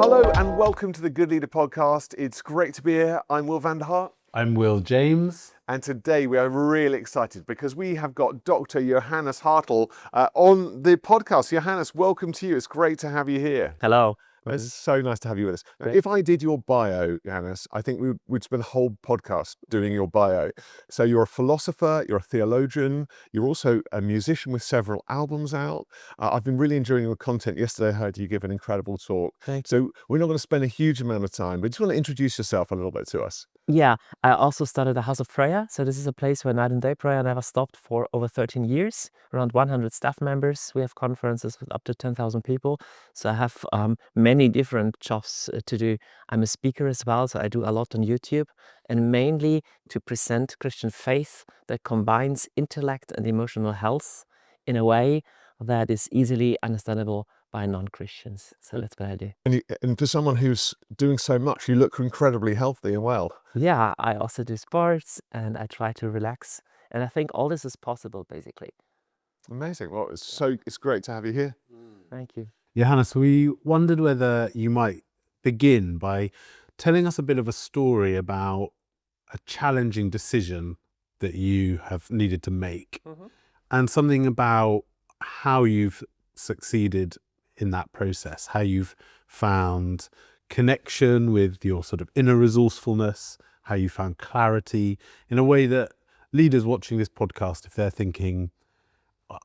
Hello and welcome to the Good Leader podcast. It's great to be here. I'm Will van der Hart. I'm Will James. And today we are really excited because we have got Dr. Johannes Hartl on the podcast. Johannes, welcome to you. It's great to have you here. Hello. It's so nice to have you with us. Now, Great. if I did your bio, Johannes, I think we'd spend a whole podcast doing your bio. So you're a philosopher, you're a theologian, you're also a musician with several albums out. I've been really enjoying your content. Yesterday I heard you give an incredible talk. Thanks. So we're not going to spend a huge amount of time, but just want to introduce yourself a little bit to us. Yeah, I also started a house of prayer. So this is a place where night and day prayer never stopped for over 13 years. Around 100 staff members. We have conferences with up to 10,000 people. So I have many different jobs to do. I'm a speaker as well, so I do a lot on YouTube, and mainly to present Christian faith that combines intellect and emotional health in a way that is easily understandable by non-Christians. So that's what I do. And for someone who's doing so much, you look incredibly healthy and well. Yeah, I also do sports and I try to relax. And I think all this is possible, basically. Amazing. Well, it's great to have you here. Thank you. Johannes, we wondered whether you might begin by telling us a bit of a story about a challenging decision that you have needed to make, and something about how you've succeeded in that process, how you've found connection with your sort of inner resourcefulness, how you found clarity in a way that leaders watching this podcast, if they're thinking,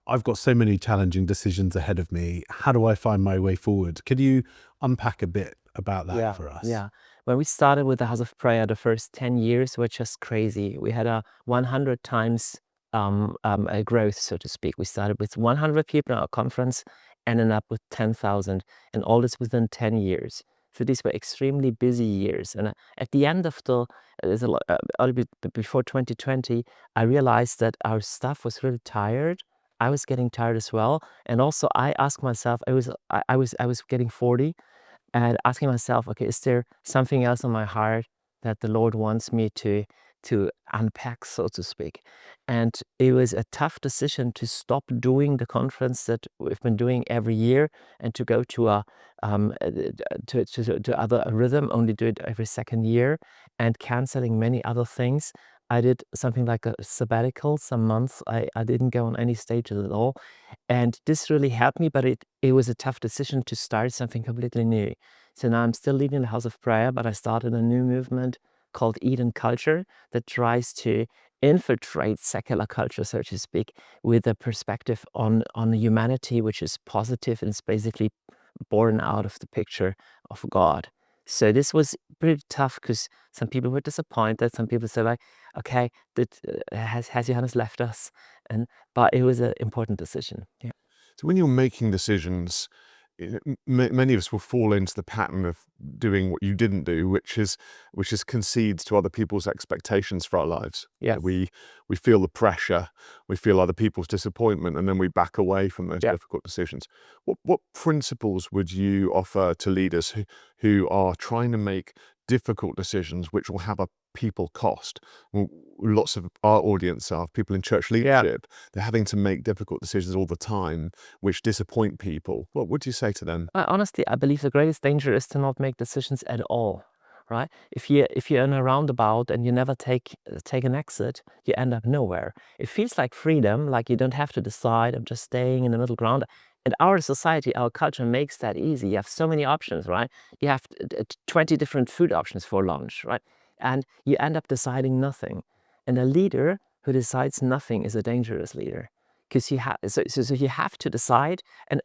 I've got so many challenging decisions ahead of me, how do I find my way forward? Could you unpack a bit about that for us? Yeah. When we started with the House of Prayer, the first 10 years were just crazy. We had a 100 times a growth, so to speak. We started with 100 people in our conference, ended up with 10,000, and all this within 10 years. So these were extremely busy years. And at the end of a little bit before 2020, I realized that our staff was really tired. I was getting tired as well. And also I asked myself, I was getting 40 and asking myself, okay, is there something else on my heart that the Lord wants me to unpack, so to speak? And it was a tough decision to stop doing the conference that we've been doing every year and to go to other rhythm, only do it every second year, and canceling many other things. I did something like a sabbatical, some months. I didn't go on any stages at all. And this really helped me, but it was a tough decision to start something completely new. So now I'm still leading the House of Prayer, but I started a new movement called Eden Culture that tries to infiltrate secular culture, so to speak, with a perspective on humanity, which is positive and is basically born out of the picture of God. So this was pretty tough because some people were disappointed. Some people said, like, okay, has Johannes left us? But it was an important decision. Yeah. So when you're making decisions, many of us will fall into the pattern of doing what you didn't do, which is concedes to other people's expectations for our lives. Yeah. We feel the pressure, we feel other people's disappointment, and then we back away from those difficult decisions. What principles would you offer to leaders who are trying to make difficult decisions which will have a people cost? Well, lots of our audience are people in church leadership. They're having to make difficult decisions all the time which disappoint people. What would you say to them? Honestly, I believe the greatest danger is to not make decisions at all, right? If you're in a roundabout and you never take an exit, you end up nowhere. It feels like freedom, like you don't have to decide. I'm just staying in the middle ground. And our society, our culture makes that easy. You have so many options, right? You have 20 different food options for lunch, right? And you end up deciding nothing. And a leader who decides nothing is a dangerous leader, because you have to decide. And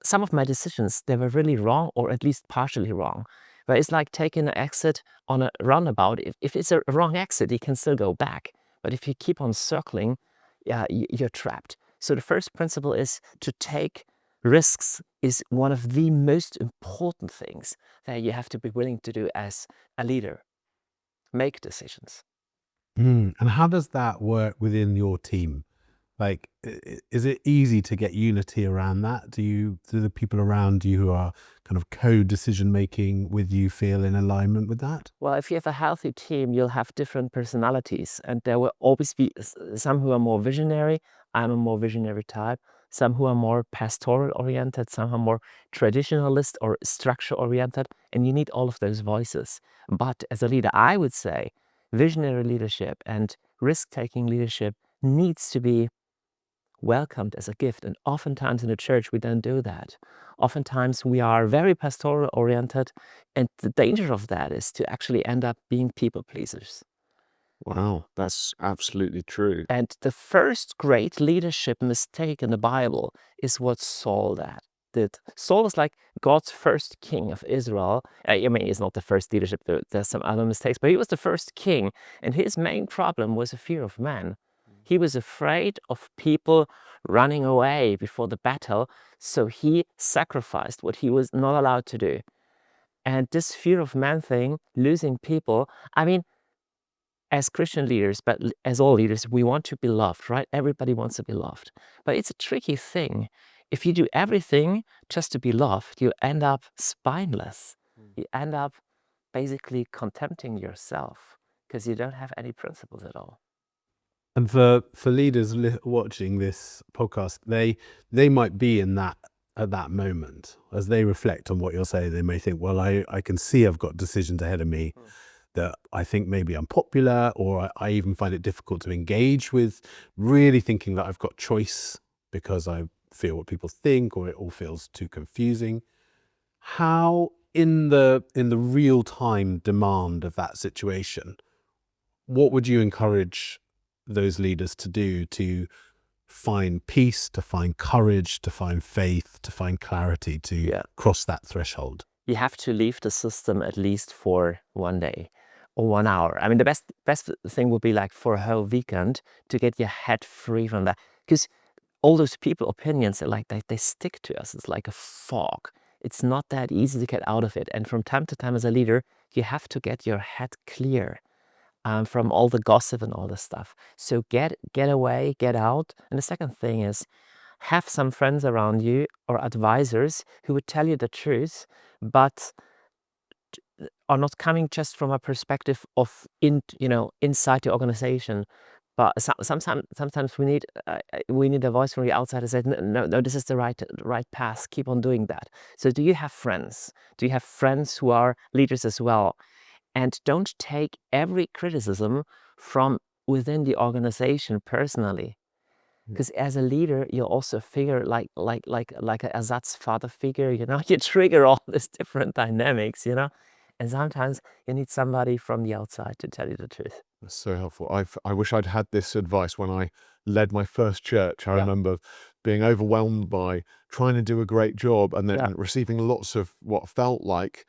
some of my decisions, they were really wrong, or at least partially wrong. But it's like taking an exit on a roundabout. If it's a wrong exit, you can still go back. But if you keep on circling, you're trapped. So the first principle is to take risks is one of the most important things that you have to be willing to do as a leader. Make decisions. And how does that work within your team? Like, is it easy to get unity around that? Do the people around you who are kind of co-decision making with you feel in alignment with that? Well, if you have a healthy team, you'll have different personalities, and there will always be some who are more visionary. I'm a more visionary type. some who are more pastoral oriented, some who are more traditionalist or structure oriented, and you need all of those voices. But as a leader, I would say visionary leadership and risk-taking leadership needs to be welcomed as a gift. And oftentimes in the church, we don't do that. Oftentimes we are very pastoral oriented, and the danger of that is to actually end up being people pleasers. Wow, that's absolutely true. And the first great leadership mistake in the Bible is what Saul did. Saul was like God's first king of Israel. I mean, he's not the first leadership, there's some other mistakes, but he was the first king. And his main problem was a fear of man. He was afraid of people running away before the battle, so he sacrificed what he was not allowed to do. And this fear of man thing, losing people, I mean, as Christian leaders, but as all leaders, we want to be loved, right? Everybody wants to be loved. But it's a tricky thing. If you do everything just to be loved, you end up spineless. You end up basically contempting yourself because you don't have any principles at all. And for leaders watching this podcast, they might be in that at that moment as they reflect on what you're saying. They may think, well, I can see I've got decisions ahead of me that I think maybe unpopular, or I even find it difficult to engage with, really thinking that I've got choice because I fear what people think, or it all feels too confusing. How in the real time demand of that situation, what would you encourage those leaders to do to find peace, to find courage, to find faith, to find clarity, to cross that threshold? You have to leave the system at least for one day or 1 hour. I mean, the best thing would be like for a whole weekend to get your head free from that, because all those people opinions are like they stick to us. It's like a fog. It's not that easy to get out of it. And from time to time as a leader, you have to get your head clear from all the gossip and all this stuff. So get away, get out. And the second thing is have some friends around you or advisors who would tell you the truth, but are not coming just from a perspective of inside the organization, but sometimes we need a voice from the outside that says no, this is the right path, keep on doing that. So do you have friends? Do you have friends who are leaders as well? And don't take every criticism from within the organization personally, because as a leader you also figure like a ersatz father figure, you trigger all these different dynamics, and sometimes you need somebody from the outside to tell you the truth. That's so helpful. I wish I'd had this advice when I led my first church. I remember being overwhelmed by trying to do a great job and then receiving lots of what felt like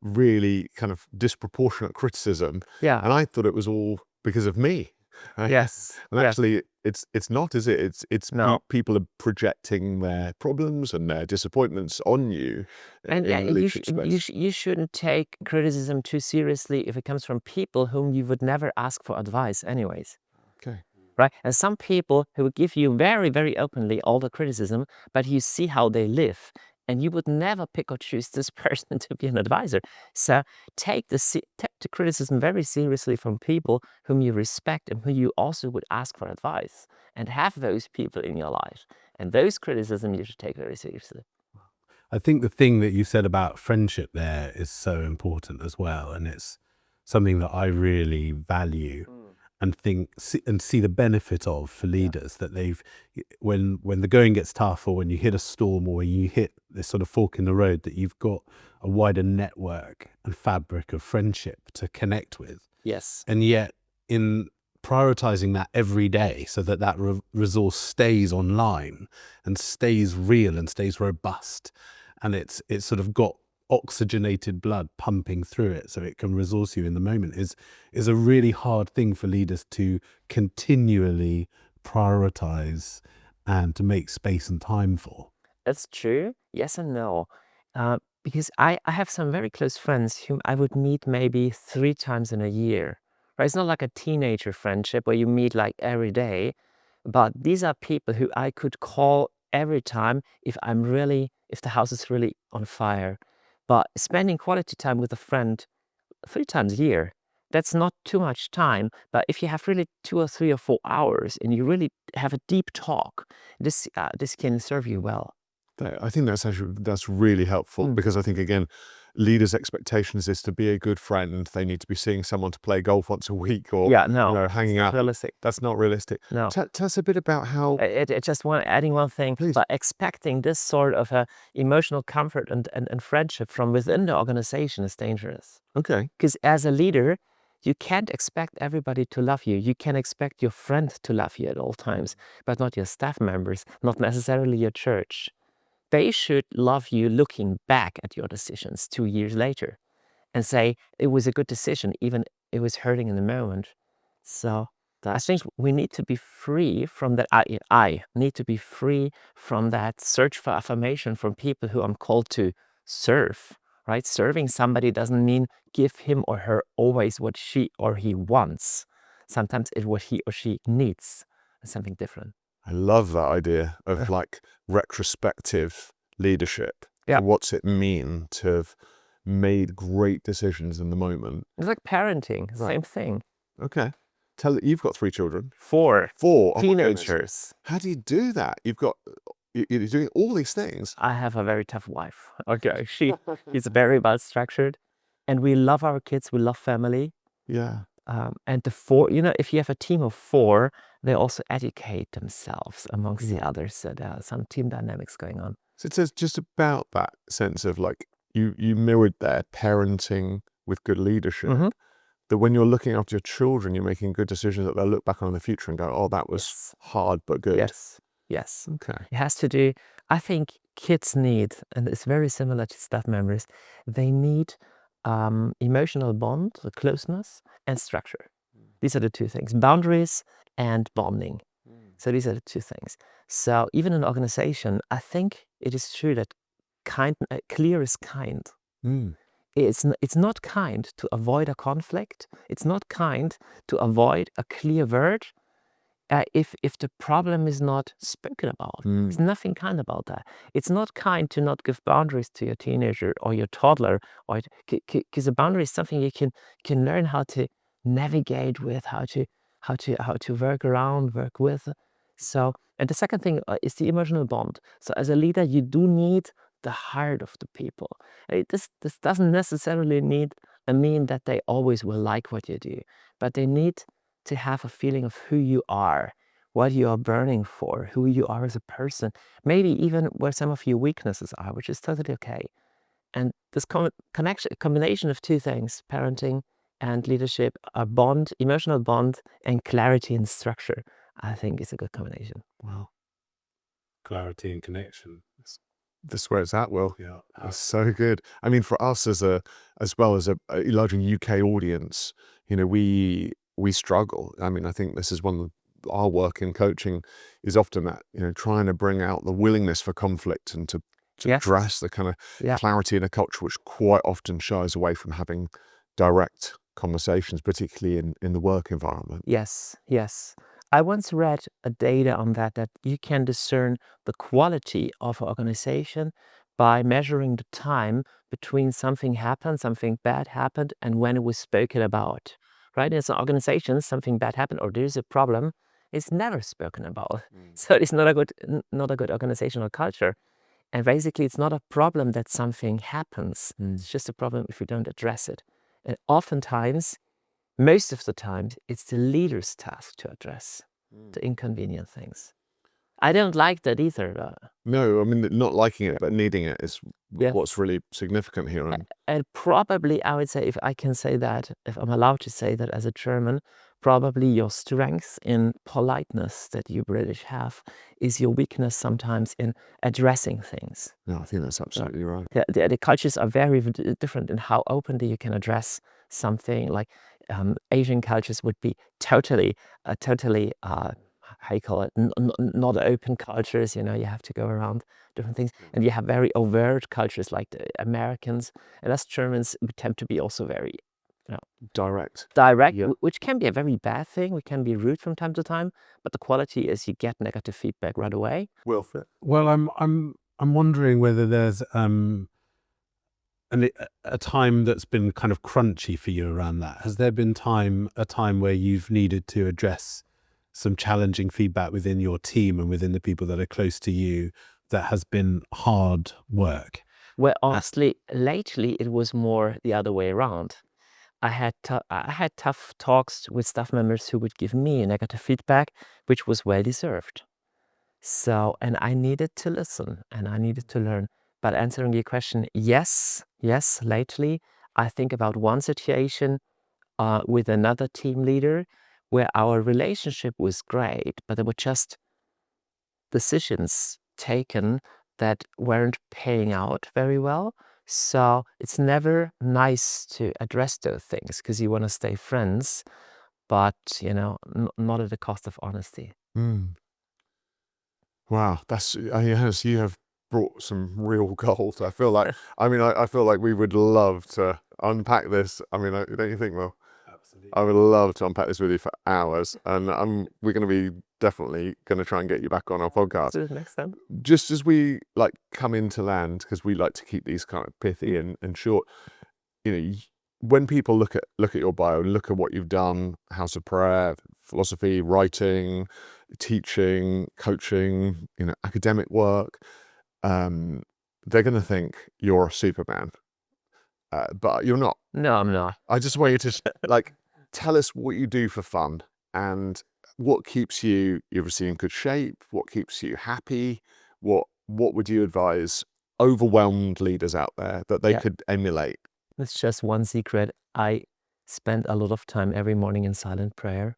really kind of disproportionate criticism. And I thought it was all because of me. Yes. And actually it's not, is it? It's No. people are projecting their problems and their disappointments on you. And in the leadership space. you shouldn't take criticism too seriously if it comes from people whom you would never ask for advice anyways. Okay. Right? And some people who would give you very, very openly all the criticism, but you see how they live, and you would never pick or choose this person to be an advisor. So take the criticism very seriously from people whom you respect and who you also would ask for advice, and have those people in your life. And those criticisms you should take very seriously. I think the thing that you said about friendship there is so important as well, and it's something that I really value and see the benefit of for leaders, that they've, when the going gets tough, or when you hit a storm, or when you hit this sort of fork in the road, that you've got a wider network and fabric of friendship to connect with. Yes. And yet in prioritizing that every day, so that resource stays online and stays real and stays robust, and it's sort of got oxygenated blood pumping through it so it can resource you in the moment, is a really hard thing for leaders to continually prioritize and to make space and time for. That's true. Yes and no. Because I have some very close friends whom I would meet maybe 3 times in a year. Right? It's not like a teenager friendship where you meet like every day, but these are people who I could call every time if the house is really on fire. But spending quality time with a friend 3 times a year, That's not too much time, but if you have really 2 or 3 or 4 hours and you really have a deep talk, this can serve you well. I think that's really helpful because I think, again, leaders' expectations is to be a good friend. They need to be seeing someone to play golf once a week or hanging out. Realistic. That's not realistic. No. Tell us a bit about how. Adding one thing, Please. but expecting this sort of emotional comfort and friendship from within the organization is dangerous. Okay. Because as a leader, you can't expect everybody to love you. You can expect your friend to love you at all times, but not your staff members, not necessarily your church. They should love you looking back at your decisions 2 years later and say, it was a good decision, even it was hurting in the moment. So I think we need to be free from that. I need to be free from that search for affirmation from people who I'm called to serve, right? Serving somebody doesn't mean give him or her always what she or he wants. Sometimes it's what he or she needs, something different. I love that idea of like retrospective leadership. Yeah. So what's it mean to have made great decisions in the moment? It's like parenting, Right. same thing. Okay. You've got 3 children. 4 4. Oh my goodness. teenagers. How do you do that? You're doing all these things. I have a very tough wife. Okay, she's very well structured, and we love our kids. We love family. Yeah. And the 4, if you have a team of 4, they also educate themselves amongst the others. So there are some team dynamics going on. So it's just about that sense of like you mirrored there parenting with good leadership. Mm-hmm. That when you're looking after your children, you're making good decisions that they'll look back on in the future and go, oh, that was hard but good. Yes. Okay. It has to do, I think kids need, and it's very similar to staff members, they need emotional bond, the closeness, and structure. These are the 2 things, boundaries and bonding. So these are the 2 things. So even in an organization, I think it is true that clear is kind. It's not kind to avoid a conflict. It's not kind to avoid a clear word if the problem is not spoken about. There's nothing kind about that. It's not kind to not give boundaries to your teenager or your toddler, or because a boundary is something you can learn how to navigate with, how to work around, work with. So, and the second thing is the emotional bond. So as a leader, you do need the heart of the people. This doesn't necessarily mean that they always will like what you do, but they need to have a feeling of who you are, what you are burning for, who you are as a person, maybe even where some of your weaknesses are, which is totally okay. And this combination of 2 things, parenting and leadership, a bond, emotional bond, and clarity and structure, I think is a good combination. Wow. Clarity and connection. This is where it's at, Will. Yeah. That's so good. I mean, for us as well as a large UK audience, we struggle. I mean, I think this is one of our work in coaching is often that, trying to bring out the willingness for conflict and to address the kind of clarity in a culture which quite often shies away from having direct conversations, particularly in the work environment. Yes. I once read a data on that you can discern the quality of an organization by measuring the time between something bad happened, and when it was spoken about. Right? As an organization, something bad happened or there's a problem, it's never spoken about. So it's not a good organizational culture. And basically, it's not a problem that something happens. It's just a problem if we don't address it. And oftentimes, most of the time, it's the leader's task to address the inconvenient things. I don't like that either. No, I mean, not liking it, but needing it is what's really significant here. And probably, I would say, if I can say that, if I'm allowed to say that as a German, probably your strength in politeness that you British have is your weakness sometimes in addressing things. No, I think that's absolutely right. The cultures are very different in how openly you can address something. Like Asian cultures would be totally how you call it, not open cultures, you have to go around different things. And you have very overt cultures like the Americans, and us Germans, we tend to be also very direct, which can be a very bad thing. We can be rude from time to time, but the quality is you get negative feedback right away. Well, I'm wondering whether there's a time that's been kind of crunchy for you around that. Has there been a time where you've needed to address some challenging feedback within your team and within the people that are close to you that has been hard work? Well, honestly, lately it was more the other way around. I had tough talks with staff members who would give me negative feedback, which was well deserved. So, and I needed to listen and I needed to learn. But answering your question, yes, lately I think about one situation with another team leader where our relationship was great, but there were just decisions taken that weren't paying out very well. So it's never nice to address those things because you want to stay friends, but not at the cost of honesty. Wow, yes, you have brought some real gold. I feel like, I feel like we would love to unpack this. Don't you think, Will? Absolutely. I would love to unpack this with you for hours, and we're going to be definitely going to try and get you back on our podcast. See you next time. Just as we come into land, because we like to keep these kind of pithy and short. When people look at your bio, look at what you've done, House of Prayer, philosophy, writing, teaching, coaching, academic work, they're going to think you're a Superman, but you're not. No, I'm not. I just want you to tell us what you do for fun and what keeps you obviously in good shape, what keeps you happy, what would you advise overwhelmed leaders out there that they could emulate? It's just one secret. I spend a lot of time every morning in silent prayer.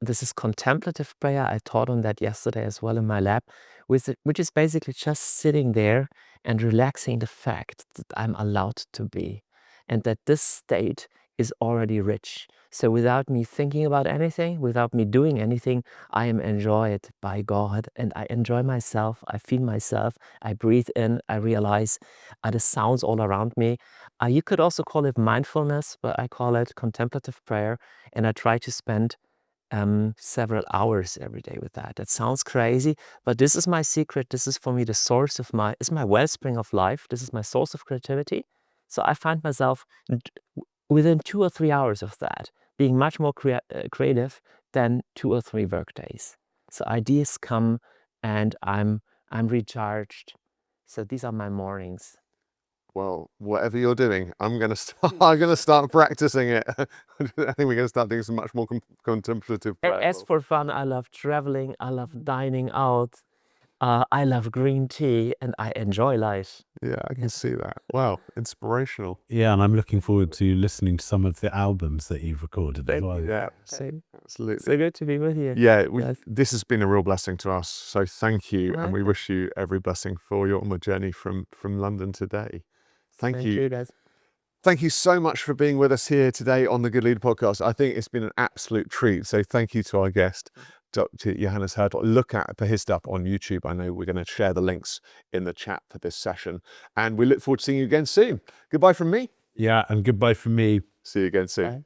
This is contemplative prayer. I taught on that yesterday as well in my lab, which is basically just sitting there and relaxing the fact that I'm allowed to be and that this state is already rich. So without me thinking about anything, without me doing anything, I am enjoyed by God and I enjoy myself. I feel myself. I breathe in. I realize the sounds all around me. You could also call it mindfulness, but I call it contemplative prayer. And I try to spend several hours every day with that. That sounds crazy, but this is my secret. This is for me the source of it's my wellspring of life. This is my source of creativity. So I find myself within 2 or 3 hours of that being much more creative than 2 or 3 work days. So ideas come and I'm recharged. So these are my mornings. Well, whatever you're doing, I'm gonna start practicing it. I think we're gonna start doing some much more contemplative prayer. As for fun, I love traveling. I love dining out. I love green tea, and I enjoy life. Yeah, I can see that. Wow, inspirational. Yeah, and I'm looking forward to listening to some of the albums that you've recorded as well. Yeah, absolutely. So good to be with you. Yeah, this has been a real blessing to us. So thank you, and we wish you every blessing for your onward journey from London today. Thank you, guys. Thank you so much for being with us here today on the Good Leader podcast. I think it's been an absolute treat. So thank you to our guest, Dr. Johannes Hartl. Look for his stuff on YouTube. I know we're going to share the links in the chat for this session. And we look forward to seeing you again soon. Goodbye from me. Yeah, and goodbye from me. See you again soon. Bye.